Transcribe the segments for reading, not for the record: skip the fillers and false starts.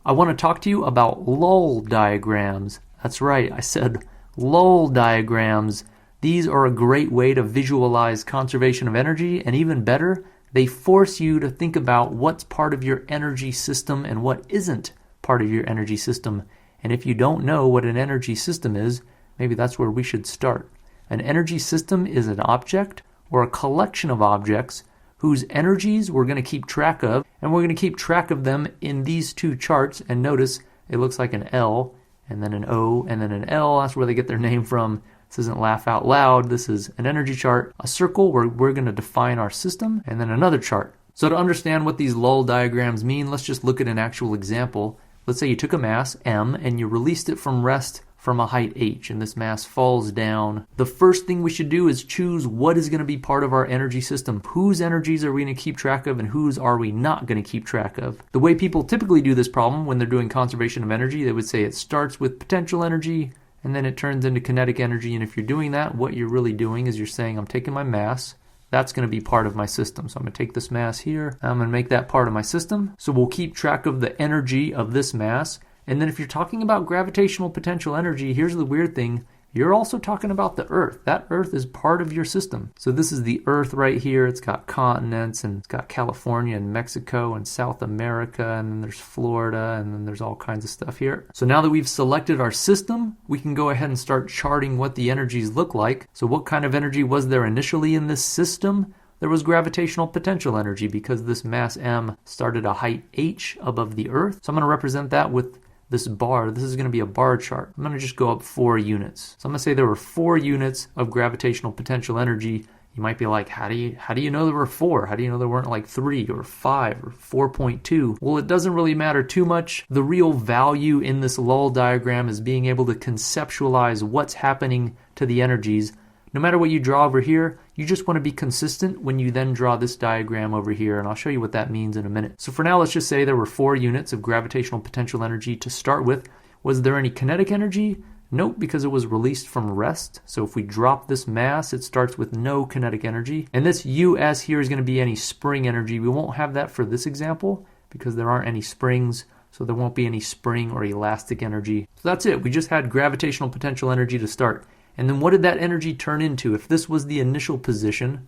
I want to talk to you about lull diagrams. That's right, I said lull diagrams. These are a great way to visualize conservation of energy, and even better, they force you to think about what's part of your energy system and what isn't part of your energy system. And if you don't know what an energy system is, maybe that's where we should start. An energy system is an object or a collection of objects whose energies we're going to keep track of, and we're going to keep track of them in these two charts. And notice it looks like an L and then an O and then an L. That's where they get their name from. This isn't laugh out loud. This is an energy chart, a circle where we're going to define our system, and then another chart. So to understand what these lull diagrams mean, let's just look at an actual example. Let's say you took a mass, M, and you released it from rest from a height h, and this mass falls down. The first thing we should do is choose what is going to be part of our energy system. Whose energies are we going to keep track of and whose are we not going to keep track of? The way people typically do this problem when they're doing conservation of energy, they would say it starts with potential energy and then it turns into kinetic energy. And if you're doing that, what you're really doing is you're saying, I'm taking my mass, that's going to be part of my system. So I'm going to take this mass here, I'm going to make that part of my system. So we'll keep track of the energy of this mass. And then if you're talking about gravitational potential energy, here's the weird thing. You're also talking about the Earth. That Earth is part of your system. So this is the Earth right here. It's got continents, and it's got California and Mexico and South America, and then there's Florida, and then there's all kinds of stuff here. So now that we've selected our system, we can go ahead and start charting what the energies look like. So what kind of energy was there initially in this system? There was gravitational potential energy because this mass M started a height h above the Earth. So I'm going to represent that with this bar. This is going to be a bar chart. I'm going to just go up 4 units. So I'm going to say there were 4 units of gravitational potential energy. You might be like, how do you know there were 4? How do you know there weren't like 3 or 5 or 4.2? Well, it doesn't really matter too much. The real value in this lull diagram is being able to conceptualize what's happening to the energies. No matter what you draw over here, you just want to be consistent when you then draw this diagram over here, and I'll show you what that means in a minute. So for now, let's just say there were 4 units of gravitational potential energy to start with. Was there any kinetic energy? Nope, because it was released from rest. So if we drop this mass, it starts with no kinetic energy. And this US here is going to be any spring energy. We won't have that for this example because there aren't any springs, so there won't be any spring or elastic energy. So that's it. We just had gravitational potential energy to start. And then what did that energy turn into? If this was the initial position,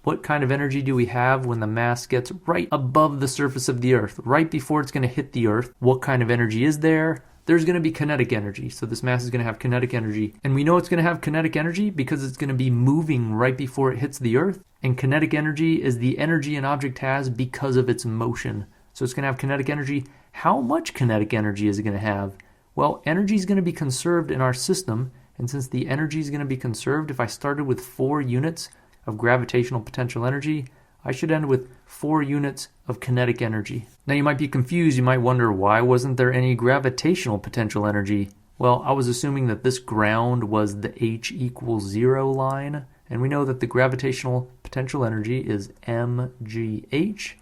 what kind of energy do we have when the mass gets right above the surface of the Earth, right before it's going to hit the Earth? What kind of energy is there? There's going to be kinetic energy. So this mass is going to have kinetic energy. And we know it's going to have kinetic energy because it's going to be moving right before it hits the Earth. And kinetic energy is the energy an object has because of its motion. So it's going to have kinetic energy. How much kinetic energy is it going to have? Well, energy is going to be conserved in our system. And since the energy is going to be conserved, if I started with 4 units of gravitational potential energy, I should end with 4 units of kinetic energy. Now you might be confused. You might wonder, why wasn't there any gravitational potential energy? Well, I was assuming that this ground was the h equals 0 line. And we know that the gravitational potential energy is mgh.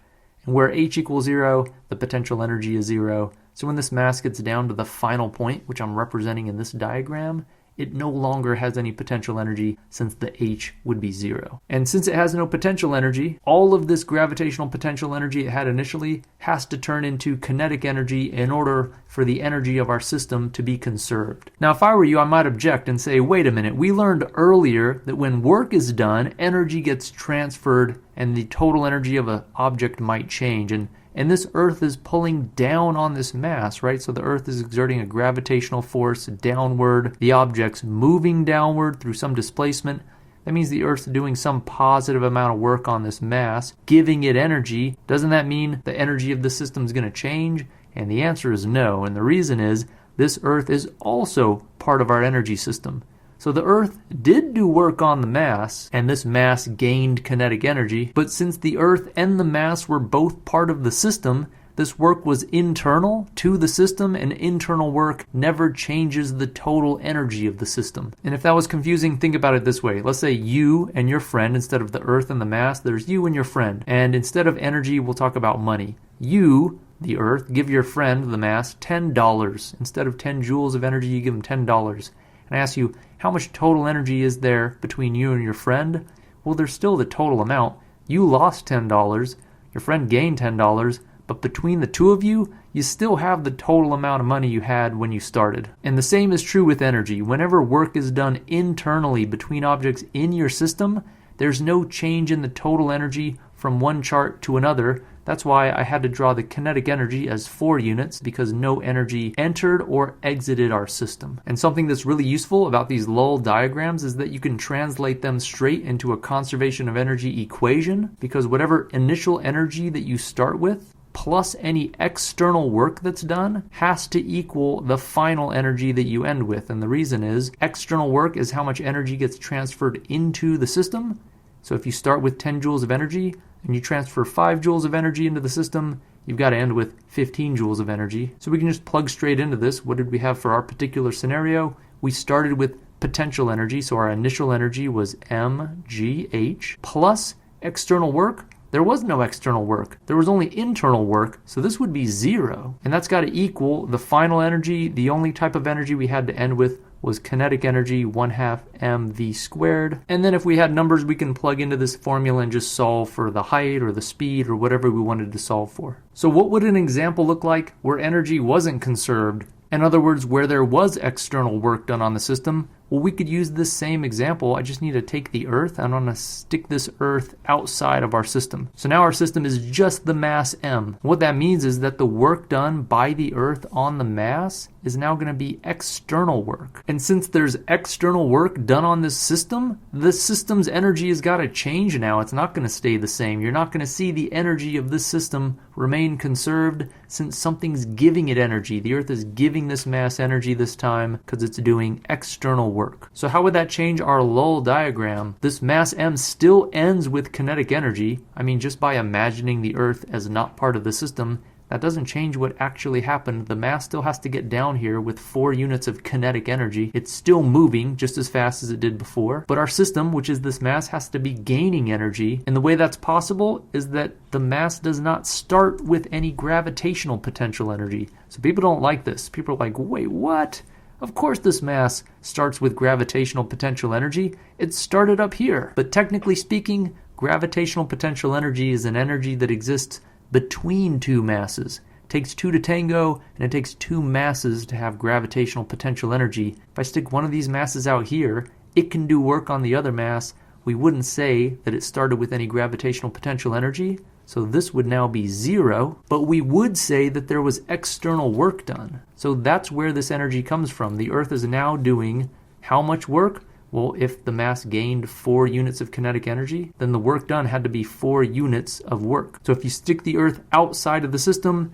And where h equals 0, the potential energy is 0. So when this mass gets down to the final point, which I'm representing in this diagram, it no longer has any potential energy since the h would be 0. And since it has no potential energy, all of this gravitational potential energy it had initially has to turn into kinetic energy in order for the energy of our system to be conserved. Now, if I were you, I might object and say, wait a minute, we learned earlier that when work is done, energy gets transferred and the total energy of an object might change. And this Earth is pulling down on this mass, right? So the Earth is exerting a gravitational force downward. The object's moving downward through some displacement. That means the Earth's doing some positive amount of work on this mass, giving it energy. Doesn't that mean the energy of the system is going to change? And the answer is no. And the reason is this Earth is also part of our energy system. So the Earth did do work on the mass, and this mass gained kinetic energy, but since the Earth and the mass were both part of the system, this work was internal to the system, and internal work never changes the total energy of the system. And if that was confusing, think about it this way. Let's say you and your friend, instead of the Earth and the mass, there's you and your friend. And instead of energy, we'll talk about money. You, the Earth, give your friend, the mass, $10. Instead of 10 joules of energy, you give them $10. And I ask you, how much total energy is there between you and your friend? Well, there's still the total amount. You lost $10, your friend gained $10, But between the two of you, you still have the total amount of money you had when you started. And the same is true with energy. Whenever work is done internally between objects in your system, there's no change in the total energy from one chart to another. That's why I had to draw the kinetic energy as 4 units, because no energy entered or exited our system. And something that's really useful about these lull diagrams is that you can translate them straight into a conservation of energy equation, because whatever initial energy that you start with plus any external work that's done has to equal the final energy that you end with. And the reason is external work is how much energy gets transferred into the system. So if you start with 10 joules of energy and you transfer 5 joules of energy into the system, you've got to end with 15 joules of energy. So we can just plug straight into this. What did we have for our particular scenario? We started with potential energy, so our initial energy was mgh plus external work. There was no external work. There was only internal work, so this would be 0. And that's got to equal the final energy. The only type of energy we had to end with was kinetic energy, 1/2 mv squared. And then if we had numbers, we can plug into this formula and just solve for the height or the speed or whatever we wanted to solve for. So what would an example look like where energy wasn't conserved? In other words, where there was external work done on the system? Well, we could use this same example. I just need to take the Earth and I'm going to stick this Earth outside of our system. So now our system is just the mass m. What that means is that the work done by the Earth on the mass is now going to be external work. And since there's external work done on this system, the system's energy has got to change now. It's not going to stay the same. You're not going to see the energy of this system remain conserved since something's giving it energy. The Earth is giving this mass energy this time because it's doing external work. So how would that change our lull diagram? This mass m still ends with kinetic energy. I mean, just by imagining the Earth as not part of the system, that doesn't change what actually happened. The mass still has to get down here with 4 units of kinetic energy. It's still moving just as fast as it did before. But our system, which is this mass, has to be gaining energy. And the way that's possible is that the mass does not start with any gravitational potential energy. So people don't like this. People are like, wait, what? Of course this mass starts with gravitational potential energy. It started up here. But technically speaking, gravitational potential energy is an energy that exists between 2 masses. It takes 2 to tango, and it takes 2 masses to have gravitational potential energy. If I stick one of these masses out here, it can do work on the other mass. We wouldn't say that it started with any gravitational potential energy, so this would now be 0, but we would say that there was external work done. So that's where this energy comes from. The Earth is now doing how much work? Well, if the mass gained 4 units of kinetic energy, then the work done had to be 4 units of work. So if you stick the Earth outside of the system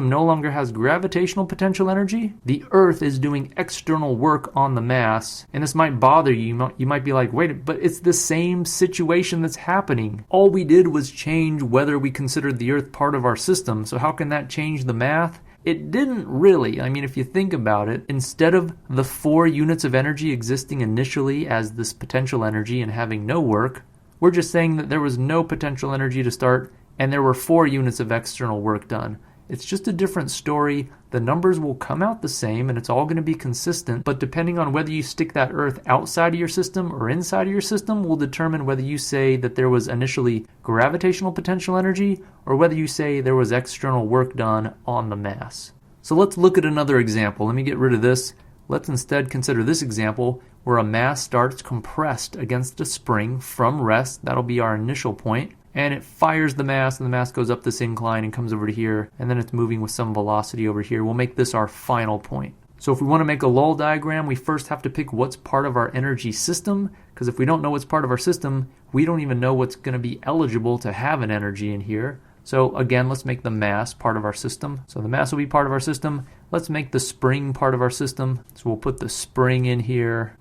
no longer has gravitational potential energy. The Earth is doing external work on the mass. And this might bother you. You might be like, wait, but it's the same situation that's happening. All we did was change whether we considered the Earth part of our system. So how can that change the math? It didn't really. I mean, if you think about it, instead of the 4 units of energy existing initially as this potential energy and having no work, we're just saying that there was no potential energy to start and there were 4 units of external work done. It's just a different story. The numbers will come out the same and it's all going to be consistent, but depending on whether you stick that Earth outside of your system or inside of your system will determine whether you say that there was initially gravitational potential energy or whether you say there was external work done on the mass. So let's look at another example. Let me get rid of this. Let's instead consider this example where a mass starts compressed against a spring from rest. That'll be our initial point. And it fires the mass, and the mass goes up this incline and comes over to here, and then it's moving with some velocity over here. We'll make this our final point. So if we want to make a lull diagram, we first have to pick what's part of our energy system, because if we don't know what's part of our system, we don't even know what's going to be eligible to have an energy in here. So again, let's make the mass part of our system. So the mass will be part of our system. Let's make the spring part of our system. So we'll put the spring in here.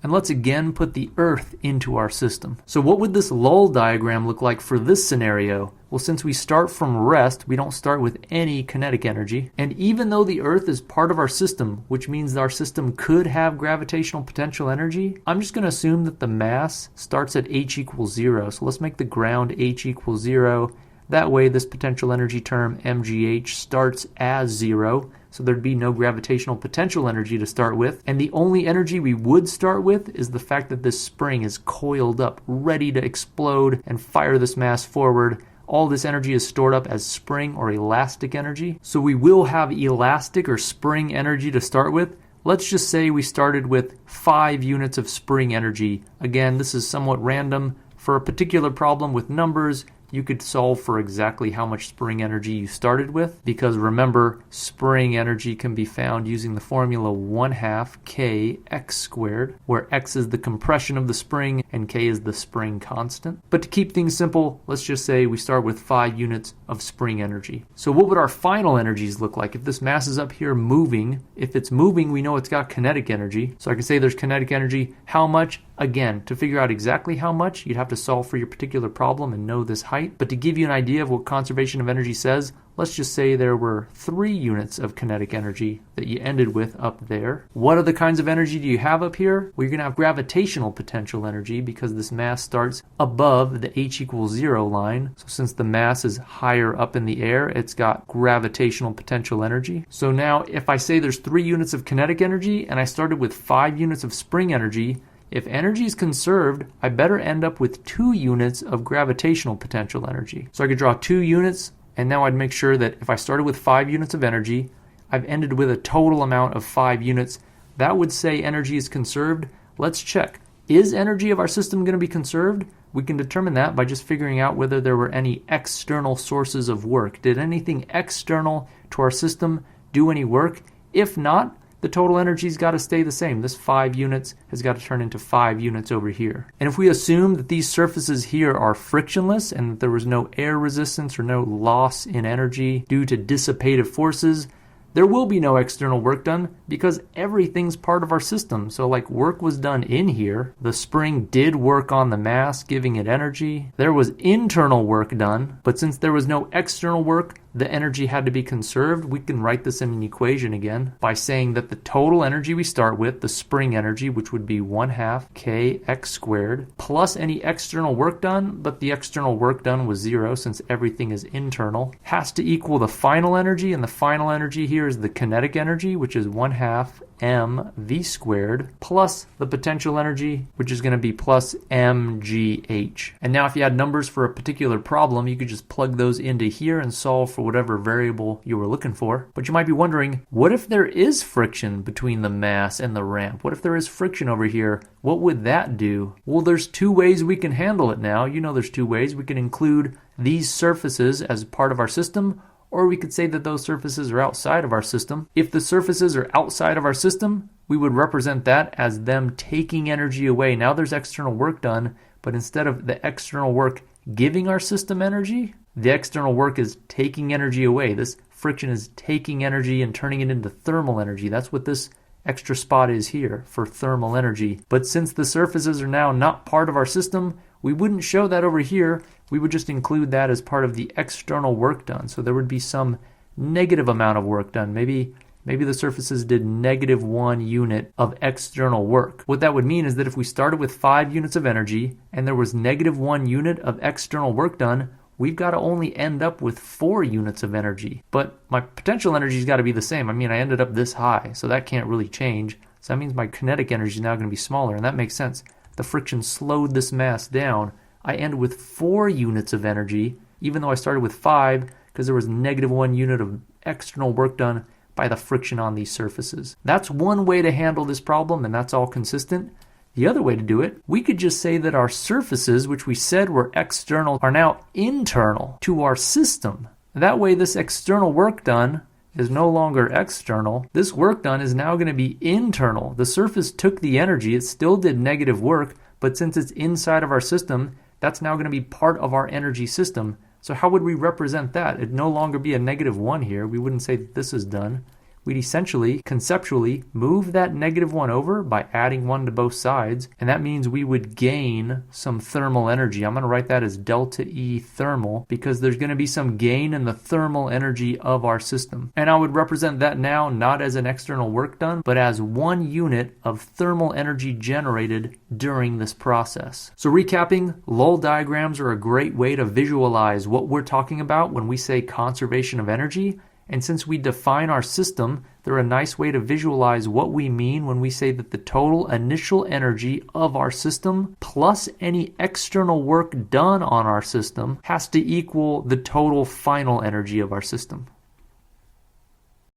And let's again put the Earth into our system. So what would this lull diagram look like for this scenario? Well, since we start from rest, we don't start with any kinetic energy. And even though the Earth is part of our system, which means our system could have gravitational potential energy, I'm just going to assume that the mass starts at h equals 0. So let's make the ground h equals 0. That way this potential energy term mgh starts as 0. So there'd be no gravitational potential energy to start with. And the only energy we would start with is the fact that this spring is coiled up, ready to explode and fire this mass forward all this energy is stored up as spring or elastic energy. So we will have elastic or spring energy to start with. Let's just say we started with 5 units of spring energy. Again, this is somewhat random. For a particular problem with numbers, you could solve for exactly how much spring energy you started with, because remember, spring energy can be found using the formula 1/2 kx squared, where x is the compression of the spring and k is the spring constant. But to keep things simple, let's just say we start with 5 units of spring energy. So what would our final energies look like? If this mass is up here moving, if it's moving, we know it's got kinetic energy. So I can say there's kinetic energy. How much? Again, to figure out exactly how much, you'd have to solve for your particular problem and know this height. But to give you an idea of what conservation of energy says, let's just say there were 3 units of kinetic energy that you ended with up there. What other kinds of energy do you have up here? Well, you're going to have gravitational potential energy because this mass starts above the h equals 0 line. So since the mass is higher up in the air, it's got gravitational potential energy. So now if I say there's 3 units of kinetic energy and I started with 5 units of spring energy, if energy is conserved, I better end up with 2 units of gravitational potential energy. So I could draw 2 units, and now I'd make sure that if I started with 5 units of energy, I've ended with a total amount of 5 units. That would say energy is conserved. Let's check. Is energy of our system going to be conserved? We can determine that by just figuring out whether there were any external sources of work. Did anything external to our system do any work? If not, the total energy's got to stay the same. This 5 units has got to turn into 5 units over here. And if we assume that these surfaces here are frictionless and that there was no air resistance or no loss in energy due to dissipative forces, there will be no external work done because everything's part of our system. So like work was done in here. The spring did work on the mass, giving it energy. There was internal work done, but since there was no external work, the energy had to be conserved. We can write this in an equation again by saying that the total energy we start with, the spring energy, which would be 1/2 kx squared, plus any external work done, but the external work done was 0 since everything is internal, has to equal the final energy, and the final energy here is the kinetic energy, which is 1/2 mv squared, plus the potential energy, which is going to be plus mgh. And now if you had numbers for a particular problem, you could just plug those into here and solve for whatever variable you were looking for. But you might be wondering, what if there is friction between the mass and the ramp? What if there is friction over here? What would that do? Well, there's 2 ways we can handle it now. You know there's 2 ways. We can include these surfaces as part of our system, or we could say that those surfaces are outside of our system. If the surfaces are outside of our system, we would represent that as them taking energy away. Now there's external work done, but instead of the external work giving our system energy, the external work is taking energy away. This friction is taking energy and turning it into thermal energy. That's what this extra spot is here, for thermal energy. But since the surfaces are now not part of our system, we wouldn't show that over here. We would just include that as part of the external work done. So there would be some negative amount of work done. Maybe the surfaces did -1 unit of external work. What that would mean is that if we started with 5 units of energy and there was -1 unit of external work done, we've got to only end up with 4 units of energy. But my potential energy's got to be the same. I mean, I ended up this high, so that can't really change. So that means my kinetic energy is now going to be smaller, and that makes sense. The friction slowed this mass down. I end with 4 units of energy, even though I started with 5, because there was -1 unit of external work done by the friction on these surfaces. That's one way to handle this problem, and that's all consistent. The other way to do it, we could just say that our surfaces, which we said were external, are now internal to our system. That way this external work done is no longer external. This work done is now going to be internal. The surface took the energy, it still did negative work, but since it's inside of our system, that's now going to be part of our energy system. So how would we represent that? It'd no longer be a -1 here. We wouldn't say that this is done. We'd essentially, conceptually, move that -1 over by adding 1 to both sides, and that means we would gain some thermal energy. I'm going to write that as delta E thermal, because there's going to be some gain in the thermal energy of our system. And I would represent that now not as an external work done, but as 1 unit of thermal energy generated during this process. So recapping, lull diagrams are a great way to visualize what we're talking about when we say conservation of energy. And since we define our system, they're a nice way to visualize what we mean when we say that the total initial energy of our system plus any external work done on our system has to equal the total final energy of our system.